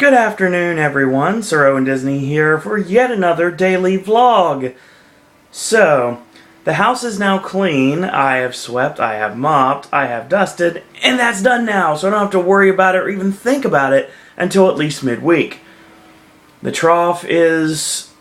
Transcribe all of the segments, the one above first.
Good afternoon, everyone. Sir Owen Disney here for yet another daily vlog. So, the house is now clean. I have swept, I have mopped, I have dusted, and that's done now, so I don't have to worry about it or even think about it until at least midweek. The trough is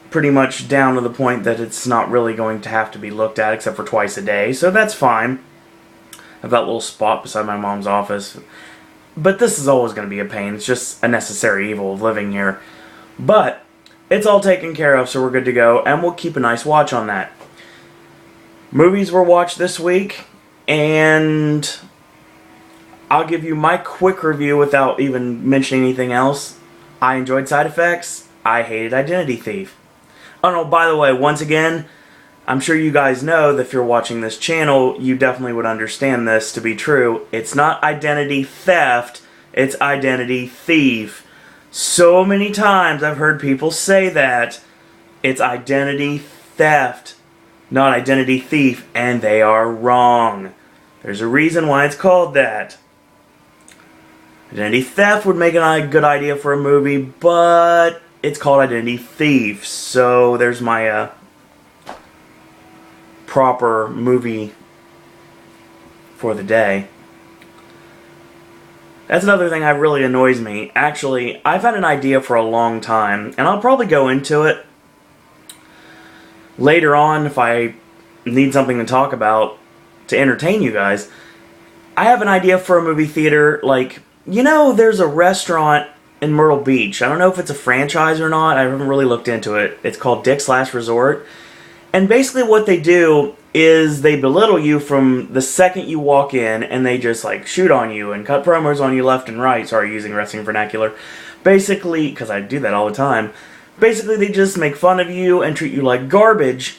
pretty much down to the point that it's not really going to have to be looked at except for twice a day, so that's fine. I've got a little spot beside my mom's office. But this is always going to be a pain. It's just a necessary evil of living here. But it's all taken care of, so we're good to go, and we'll keep a nice watch on that. Movies were watched this week, and I'll give you my quick review without even mentioning anything else. I enjoyed Side Effects. I hated Identity Thief. Oh no, by the way, once again, I'm sure you guys know that if you're watching this channel, you definitely would understand this to be true. It's not identity theft, it's identity thief. So many times I've heard people say that. It's identity theft, not identity thief, and they are wrong. There's a reason why it's called that. Identity theft would make a good idea for a movie, but it's called identity thief. So there's my proper movie for the day. That's another thing that really annoys me. Actually, I've had an idea for a long time, and I'll probably go into it later on if I need something to talk about to entertain you guys. I have an idea for a movie theater, like, you know, there's a restaurant in Myrtle Beach. I don't know if it's a franchise or not. I haven't really looked into it. It's called Dick's Last Resort. And basically what they do is they belittle you from the second you walk in, and they just like shoot on you and cut promos on you left and right. Sorry, using wrestling vernacular. Basically, because I do that all the time. Basically, they just make fun of you and treat you like garbage.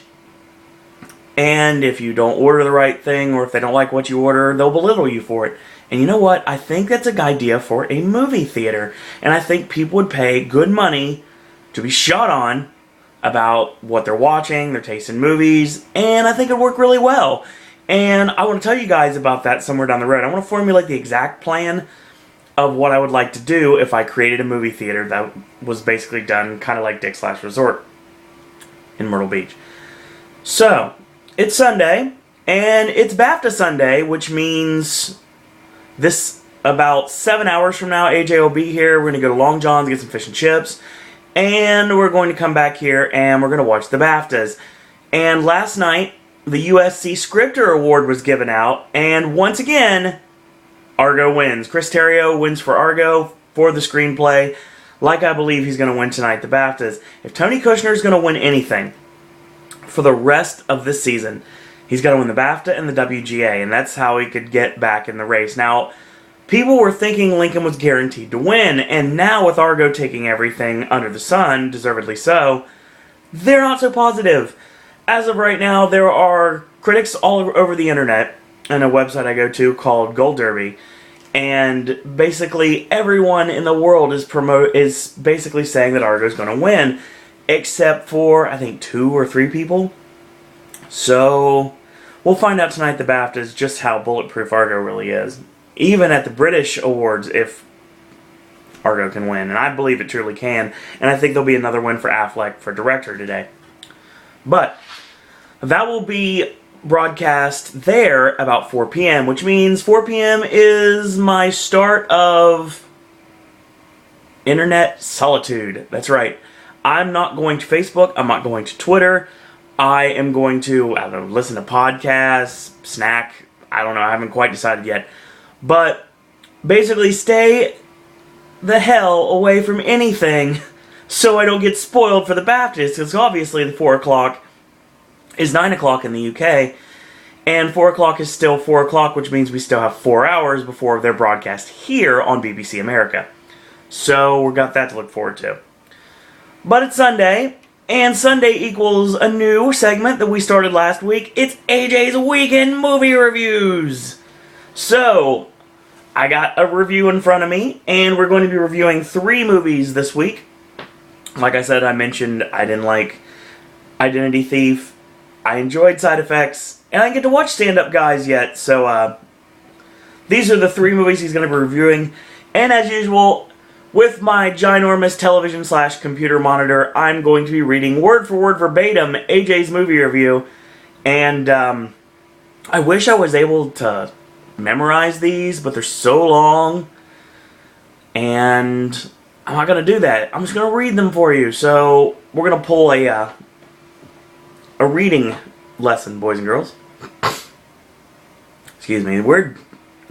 And if you don't order the right thing, or if they don't like what you order, they'll belittle you for it. And you know what? I think that's a good idea for a movie theater. And I think people would pay good money to be shot on about what they're watching, their taste in movies, and I think it'd work really well. And I want to tell you guys about that somewhere down the road. I want to formulate the exact plan of what I would like to do if I created a movie theater that was basically done kind of like Dick's Last Resort in Myrtle Beach. So, it's Sunday, and it's BAFTA Sunday, which means this about 7 hours from now, AJ will be here. We're going to go to Long John's, get some fish and chips. And we're going to come back here and we're going to watch the BAFTAs. And last night, the USC Scripter Award was given out. And once again, Argo wins. Chris Terrio wins for Argo for the screenplay. Like I believe he's going to win tonight, the BAFTAs. If Tony Kushner is going to win anything for the rest of this season, he's got to win the BAFTA and the WGA. And that's how he could get back in the race. Now, people were thinking Lincoln was guaranteed to win, and now with Argo taking everything under the sun, deservedly so, they're not so positive. As of right now, there are critics all over the internet, and a website I go to called Gold Derby, and basically everyone in the world is basically saying that Argo's going to win, except for, I think, 2 or 3 people. So, we'll find out tonight at the BAFTAs just how bulletproof Argo really is. Even at the British Awards, if Argo can win. And I believe it truly can. And I think there'll be another win for Affleck for director today. But that will be broadcast there about 4 p.m., which means 4 p.m. is my start of internet solitude. That's right. I'm not going to Facebook. I'm not going to Twitter. I am going to, I don't know, listen to podcasts, snack. I don't know. I haven't quite decided yet. But basically stay the hell away from anything so I don't get spoiled for the BAFTAs, because obviously the 4 o'clock is 9 o'clock in the UK, and 4 o'clock is still 4 o'clock, which means we still have 4 hours before they're broadcast here on BBC America. So we've got that to look forward to. But it's Sunday, and Sunday equals a new segment that we started last week. It's AJ's Weekend Movie Reviews! So, I got a review in front of me, and we're going to be reviewing 3 movies this week. Like I said, I mentioned I didn't like Identity Thief, I enjoyed Side Effects, and I didn't get to watch Stand Up Guys yet, so these are the 3 movies he's going to be reviewing. And as usual, With my ginormous television / computer monitor, I'm going to be reading word for word verbatim AJ's movie review. And I wish I was able to memorize these, but they're so long. And I'm not going to do that. I'm just going to read them for you. So we're going to pull a reading lesson, boys and girls. Excuse me. Weird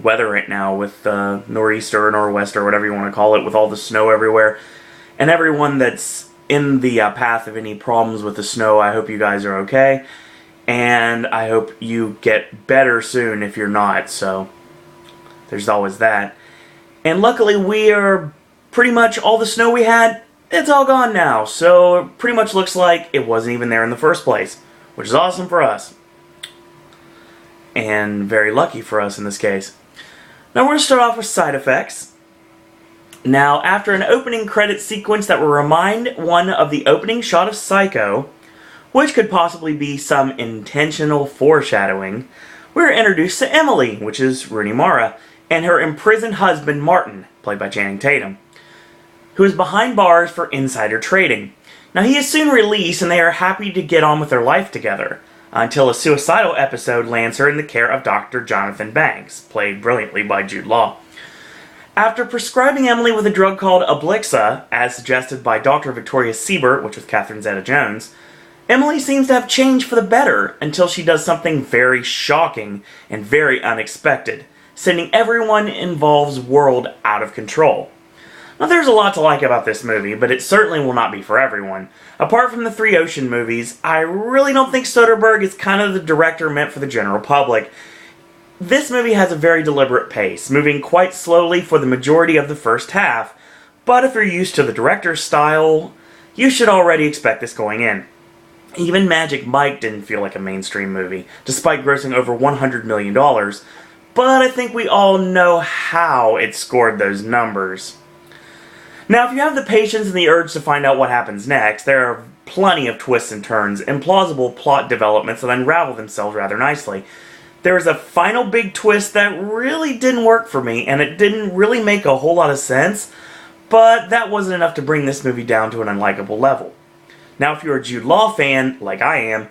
weather right now with nor'easter or nor'wester, whatever you want to call it, with all the snow everywhere. And everyone that's in the path of any problems with the snow, I hope you guys are okay. And I hope you get better soon if you're not. So there's always that. And luckily we are pretty much all the snow we had, it's all gone now. So it pretty much looks like it wasn't even there in the first place, which is awesome for us. And very lucky for us in this case. Now we're going to start off with side effects. Now, after an opening credit sequence that will remind one of the opening shot of Psycho, which could possibly be some intentional foreshadowing, we're introduced to Emily, which is Rooney Mara, and her imprisoned husband Martin, played by Channing Tatum, who is behind bars for insider trading. Now he is soon released and they are happy to get on with their life together, until a suicidal episode lands her in the care of Dr. Jonathan Banks, played brilliantly by Jude Law. After prescribing Emily with a drug called Ablixa, as suggested by Dr. Victoria Siebert, which was Catherine Zeta-Jones, Emily seems to have changed for the better until she does something very shocking and very unexpected, sending everyone involved's world out of control. Now, there's a lot to like about this movie, but it certainly will not be for everyone. Apart from the Three Ocean movies, I really don't think Soderbergh is kind of the director meant for the general public. This movie has a very deliberate pace, moving quite slowly for the majority of the first half, but if you're used to the director's style, you should already expect this going in. Even Magic Mike didn't feel like a mainstream movie, despite grossing over $100 million, but I think we all know how it scored those numbers. Now, if you have the patience and the urge to find out what happens next, there are plenty of twists and turns and plausible plot developments that unravel themselves rather nicely. There is a final big twist that really didn't work for me, and it didn't really make a whole lot of sense, but that wasn't enough to bring this movie down to an unlikable level. Now, if you're a Jude Law fan, like I am,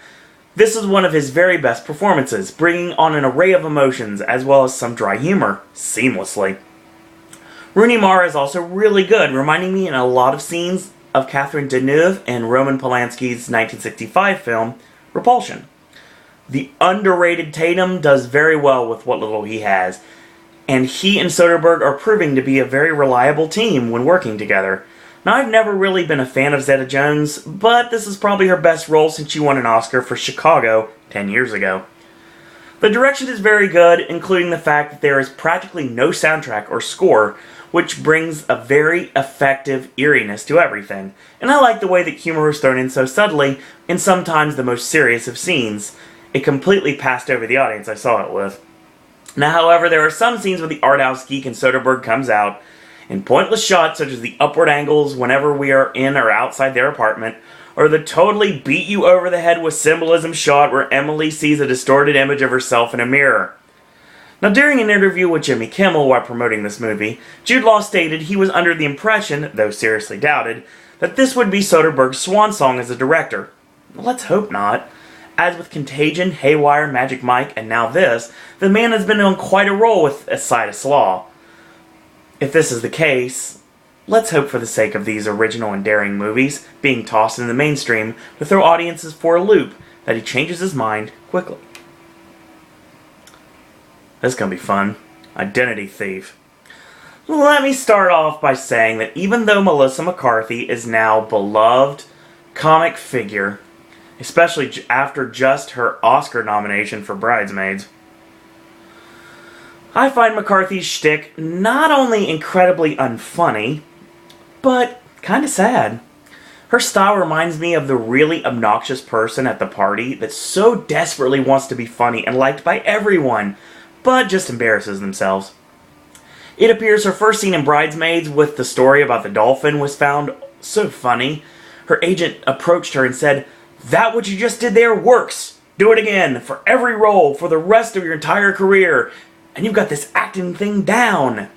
this is one of his very best performances, bringing on an array of emotions as well as some dry humor, seamlessly. Rooney Mara is also really good, reminding me in a lot of scenes of Catherine Deneuve and Roman Polanski's 1965 film, Repulsion. The underrated Tatum does very well with what little he has, and he and Soderbergh are proving to be a very reliable team when working together. Now, I've never really been a fan of Zeta-Jones, but this is probably her best role since she won an Oscar for Chicago 10 years ago. The direction is very good, including the fact that there is practically no soundtrack or score, which brings a very effective eeriness to everything. And I like the way that humor is thrown in so subtly in sometimes the most serious of scenes. It completely passed over the audience I saw it with. Now, however, there are some scenes where the art house geek in Soderbergh comes out, and pointless shots such as the upward angles whenever we are in or outside their apartment, or the totally beat you over the head with symbolism shot where Emily sees a distorted image of herself in a mirror. Now, during an interview with Jimmy Kimmel while promoting this movie, Jude Law stated he was under the impression, though seriously doubted, that this would be Soderbergh's swan song as a director. Well, let's hope not. As with Contagion, Haywire, Magic Mike, and now this, the man has been on quite a roll with A Sight of Slaw. If this is the case, let's hope for the sake of these original and daring movies being tossed in the mainstream to throw audiences for a loop that he changes his mind quickly. This is going to be fun. Identity Thief. Let me start off by saying that even though Melissa McCarthy is now a beloved comic figure, especially after just her Oscar nomination for Bridesmaids, I find McCarthy's shtick not only incredibly unfunny, but kind of sad. Her style reminds me of the really obnoxious person at the party that so desperately wants to be funny and liked by everyone, but just embarrasses themselves. It appears her first scene in Bridesmaids with the story about the dolphin was found so funny. Her agent approached her and said, "That what you just did there works. Do it again, for every role, for the rest of your entire career. And you've got this acting thing down."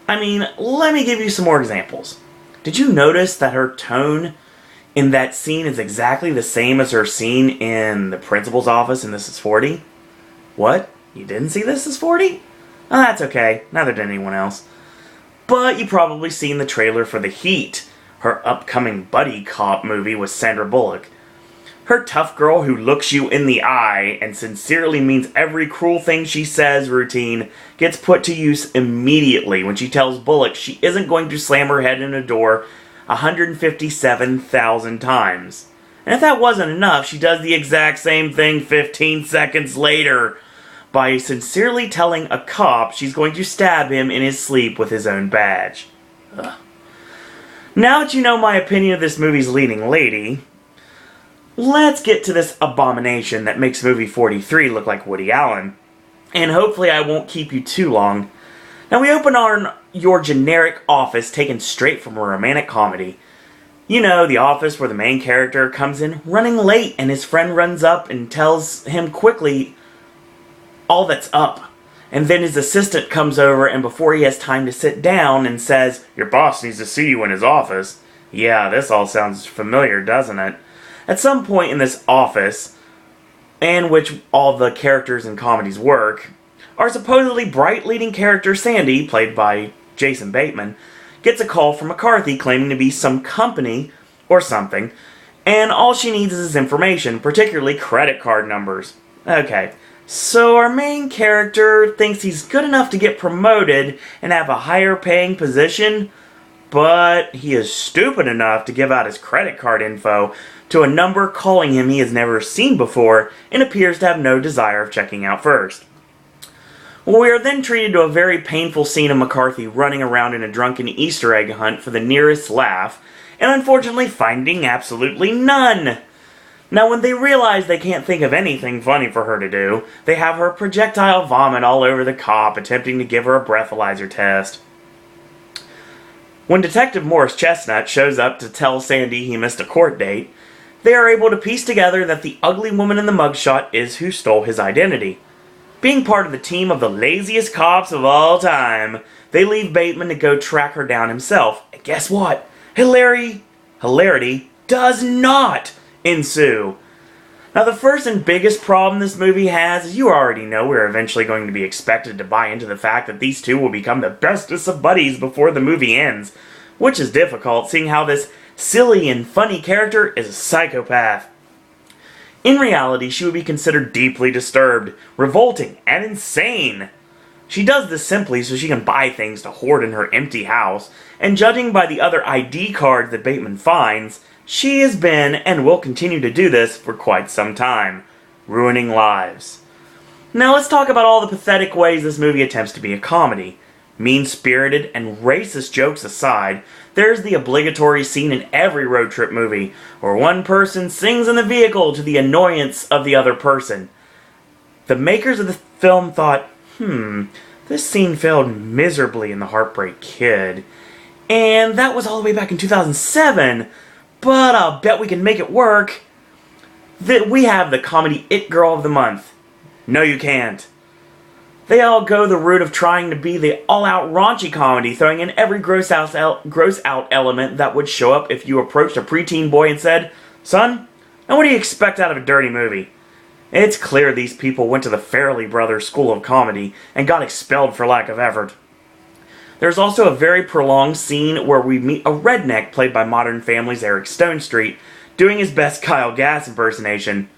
I mean, let me give you some more examples. Did you notice that her tone in that scene is exactly the same as her scene in the principal's office in This Is 40? What? You didn't see This Is 40? Oh, that's okay. Neither did anyone else. But you probably seen the trailer for The Heat, her upcoming buddy cop movie with Sandra Bullock. Her tough girl who looks you in the eye and sincerely means every cruel thing she says routine gets put to use immediately when she tells Bullock she isn't going to slam her head in a door 157,000 times. And if that wasn't enough, she does the exact same thing 15 seconds later by sincerely telling a cop she's going to stab him in his sleep with his own badge. Ugh. Now that you know my opinion of this movie's leading lady, let's get to this abomination that makes movie 43 look like Woody Allen. And hopefully I won't keep you too long. Now we open on your generic office taken straight from a romantic comedy. You know, the office where the main character comes in running late and his friend runs up and tells him quickly all that's up. And then his assistant comes over and before he has time to sit down and says, "Your boss needs to see you in his office." Yeah, this all sounds familiar, doesn't it? At some point in this office, and which all the characters in comedies work, our supposedly bright leading character Sandy, played by Jason Bateman, gets a call from McCarthy claiming to be some company or something, and all she needs is his information, particularly credit card numbers. Okay, so our main character thinks he's good enough to get promoted and have a higher paying position, but he is stupid enough to give out his credit card info to a number calling him he has never seen before and appears to have no desire of checking out first. We are then treated to a very painful scene of McCarthy running around in a drunken Easter egg hunt for the nearest laugh, and unfortunately finding absolutely none. Now when they realize they can't think of anything funny for her to do, they have her projectile vomit all over the cop, attempting to give her a breathalyzer test. When Detective Morris Chestnut shows up to tell Sandy he missed a court date, they are able to piece together that the ugly woman in the mugshot is who stole his identity. Being part of the team of the laziest cops of all time, they leave Bateman to go track her down himself. And guess what? Hilarity does not ensue. Now the first and biggest problem this movie has, as you already know, we're eventually going to be expected to buy into the fact that these two will become the bestest of buddies before the movie ends, which is difficult seeing how this silly and funny character is a psychopath. In reality, she would be considered deeply disturbed, revolting, and insane. She does this simply so she can buy things to hoard in her empty house, and judging by the other ID cards that Bateman finds, she has been and will continue to do this for quite some time, ruining lives. Now let's talk about all the pathetic ways this movie attempts to be a comedy. Mean-spirited and racist jokes aside, there's the obligatory scene in every road trip movie where one person sings in the vehicle to the annoyance of the other person. The makers of the film thought, this scene failed miserably in The Heartbreak Kid. And that was all the way back in 2007, but I'll bet we can make it work. We have the comedy It Girl of the Month. No, you can't. They all go the route of trying to be the all-out raunchy comedy, throwing in every gross-out element that would show up if you approached a preteen boy and said, "Son, now what do you expect out of a dirty movie?" It's clear these people went to the Farrelly Brothers School of Comedy and got expelled for lack of effort. There's also a very prolonged scene where we meet a redneck played by Modern Family's Eric Stonestreet, doing his best Kyle Gass impersonation.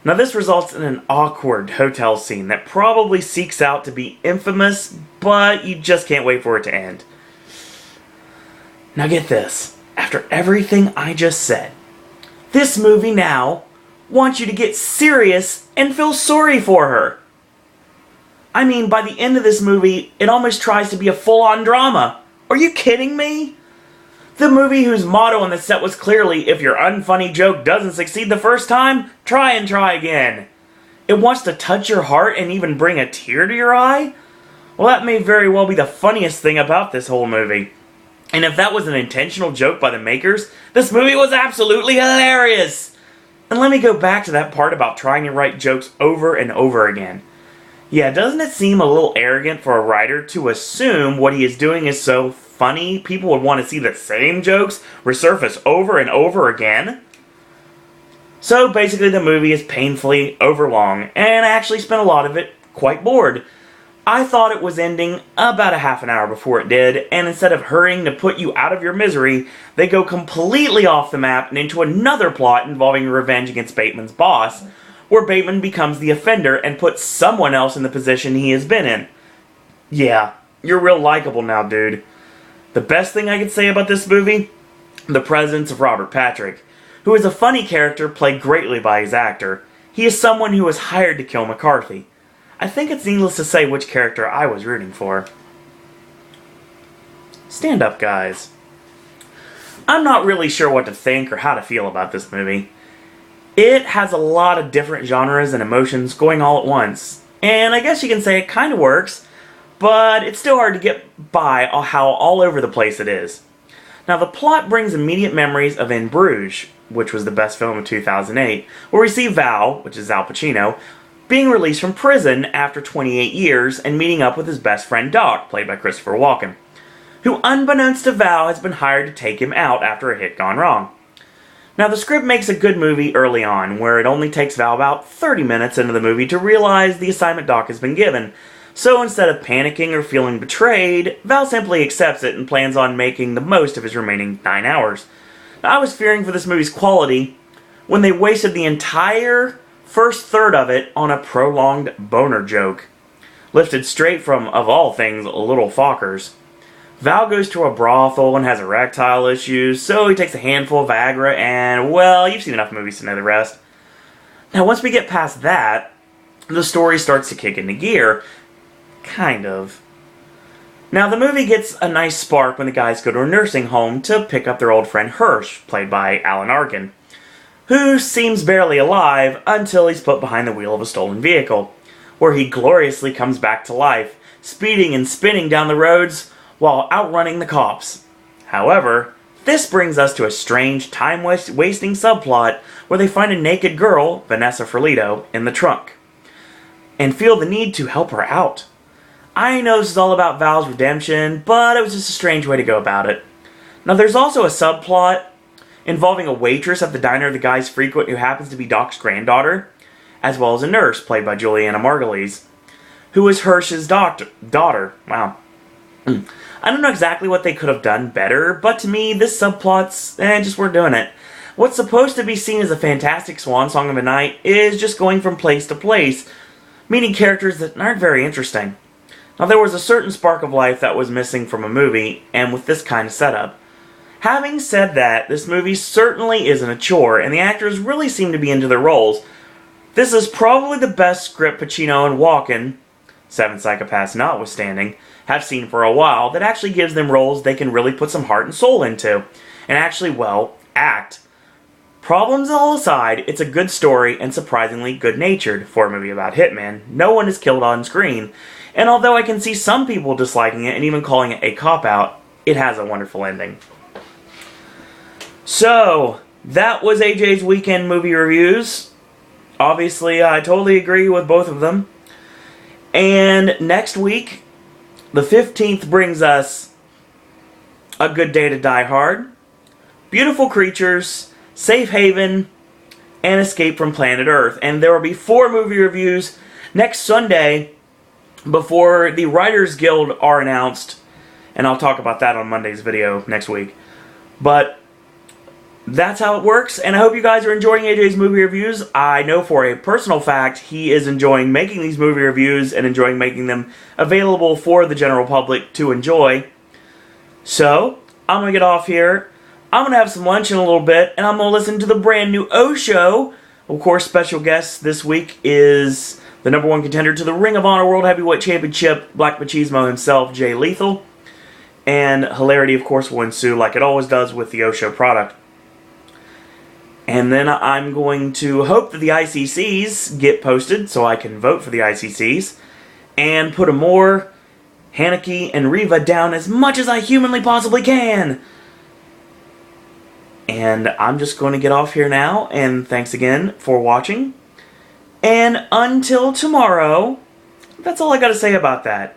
Now this results in an awkward hotel scene that probably seeks out to be infamous, but you just can't wait for it to end. Now get this, after everything I just said, this movie now wants you to get serious and feel sorry for her. I mean, by the end of this movie, it almost tries to be a full-on drama. Are you kidding me? The movie whose motto on the set was clearly, if your unfunny joke doesn't succeed the first time, try and try again. It wants to touch your heart and even bring a tear to your eye? Well, that may very well be the funniest thing about this whole movie. And if that was an intentional joke by the makers, this movie was absolutely hilarious! And let me go back to that part about trying to write jokes over and over again. Yeah, doesn't it seem a little arrogant for a writer to assume what he is doing is so funny people would want to see the same jokes resurface over and over again? So basically the movie is painfully overlong, and I actually spent a lot of it quite bored. I thought it was ending about a half an hour before it did, and instead of hurrying to put you out of your misery, they go completely off the map and into another plot involving revenge against Bateman's boss, where Bateman becomes the offender and puts someone else in the position he has been in. Yeah, you're real likable now, dude. The best thing I could say about this movie? The presence of Robert Patrick, who is a funny character played greatly by his actor. He is someone who was hired to kill McCarthy. I think it's needless to say which character I was rooting for. Stand up, guys. I'm not really sure what to think or how to feel about this movie. It has a lot of different genres and emotions going all at once, and I guess you can say it kind of works, but it's still hard to get by how all over the place it is. Now, the plot brings immediate memories of In Bruges, which was the best film of 2008, where we see Val, which is Al Pacino, being released from prison after 28 years and meeting up with his best friend Doc, played by Christopher Walken, who unbeknownst to Val has been hired to take him out after a hit gone wrong. Now, the script makes a good movie early on, where it only takes Val about 30 minutes into the movie to realize the assignment Doc has been given. So instead of panicking or feeling betrayed, Val simply accepts it and plans on making the most of his remaining 9 hours. Now, I was fearing for this movie's quality when they wasted the entire first third of it on a prolonged boner joke, lifted straight from, of all things, Little Fockers. Val goes to a brothel and has erectile issues, so he takes a handful of Viagra and, well, you've seen enough movies to know the rest. Now, once we get past that, the story starts to kick into gear. Kind of. Now, the movie gets a nice spark when the guys go to a nursing home to pick up their old friend Hirsch, played by Alan Arkin, who seems barely alive until he's put behind the wheel of a stolen vehicle, where he gloriously comes back to life, speeding and spinning down the roads while outrunning the cops. However, this brings us to a strange, time-wasting subplot where they find a naked girl, Vanessa Ferlito, in the trunk, and feel the need to help her out. I know this is all about Val's redemption, but it was just a strange way to go about it. Now, there's also a subplot involving a waitress at the diner the guys frequent who happens to be Doc's granddaughter, as well as a nurse, played by Juliana Margulies, who is Hirsch's daughter. Wow. I don't know exactly what they could have done better, but to me, this subplot's, just weren't doing it. What's supposed to be seen as a fantastic swan song of a night is just going from place to place, meeting characters that aren't very interesting. Now, there was a certain spark of life that was missing from a movie, and with this kind of setup. Having said that, this movie certainly isn't a chore, and the actors really seem to be into their roles. This is probably the best script Pacino and Walken, Seven Psychopaths notwithstanding, have seen for a while that actually gives them roles they can really put some heart and soul into, and actually, well, act. Problems all aside, it's a good story and surprisingly good-natured for a movie about hitmen. No one is killed on screen, and although I can see some people disliking it and even calling it a cop-out, it has a wonderful ending. So, that was AJ's weekend movie reviews. Obviously, I totally agree with both of them. And next week, the 15th brings us A Good Day to Die Hard, Beautiful Creatures, Safe Haven, and Escape from Planet Earth. And there will be 4 movie reviews next Sunday before the Writers Guild are announced. And I'll talk about that on Monday's video next week. But that's how it works, and I hope you guys are enjoying AJ's movie reviews. I know for a personal fact he is enjoying making these movie reviews and enjoying making them available for the general public to enjoy. So, I'm going to get off here. I'm going to have some lunch in a little bit, and I'm going to listen to the brand new O Show. Of course, special guest this week is the #1 contender to the Ring of Honor World Heavyweight Championship, Black Machismo himself, Jay Lethal. And hilarity, of course, will ensue like it always does with the O Show product. And then I'm going to hope that the ICCs get posted so I can vote for the ICCs and put Amore, Haneke, and Riva down as much as I humanly possibly can. And I'm just going to get off here now, and thanks again for watching. And until tomorrow, That's all I got to say about that.